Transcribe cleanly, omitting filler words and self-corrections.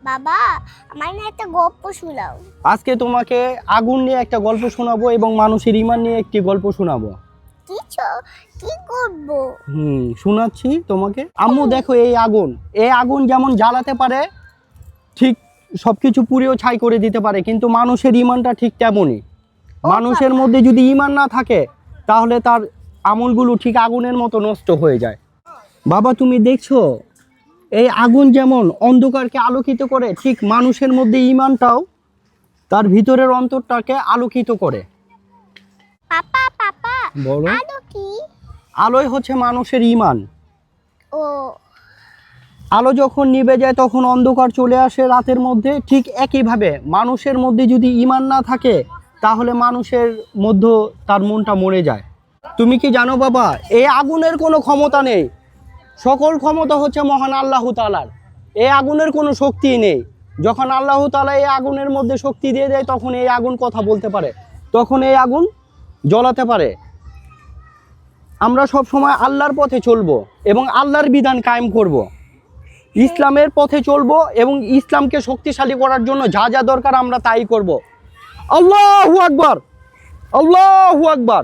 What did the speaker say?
বাবা, আমার না একটা গল্প শোনাও। আজকে তোমাকে আগুন নিয়ে একটা গল্প শোনাবো এবং মানুষের ঈমান নিয়ে একটি গল্প শোনাবো। কি করব? শোনাচ্ছি তোমাকে। আম্মু দেখো, এই আগুন যেমন জ্বালাতে পারে, ঠিক সবকিছু পুড়িয়েও ছাই করে দিতে পারে, কিন্তু মানুষের ঈমানটা ঠিক তেমনই। মানুষের মধ্যে যদি ঈমান না থাকে তাহলে তার আমলগুলো ঠিক আগুনের মতো নষ্ট হয়ে যায়। বাবা, তুমি দেখছো এই আগুন যেমন অন্ধকারকে আলোকিত করে, ঠিক মানুষের মধ্যে ঈমানটাও তার ভিতরের অন্তরটাকে আলোকিত করে। পাপা পাপা, বলো। আলো কি? আলোই হচ্ছে মানুষের ঈমান। ও, আলো যখন নিভে যায় তখন অন্ধকার চলে আসে রাতের মধ্যে, ঠিক একইভাবে মানুষের মধ্যে যদি ঈমান না থাকে তাহলে মানুষের মধ্যে তার মনটা মরে যায়। তুমি কি জানো বাবা, এই আগুনের কোনো ক্ষমতা নেই, সকল ক্ষমতা হচ্ছে মহান আল্লাহ তাআলার। এই আগুনের কোনো শক্তি নেই। যখন আল্লাহ তাআলা এই আগুনের মধ্যে শক্তি দিয়ে দেয় তখন এই আগুন কথা বলতে পারে, তখন এই আগুন জ্বলাতে পারে। আমরা সব সময় আল্লাহর পথে চলবো এবং আল্লাহর বিধান কায়েম করব। ইসলামের পথে চলবো এবং ইসলামকে শক্তিশালী করার জন্য যা যা দরকার আমরা তাই করব। আল্লাহু আকবার, আল্লাহু আকবার।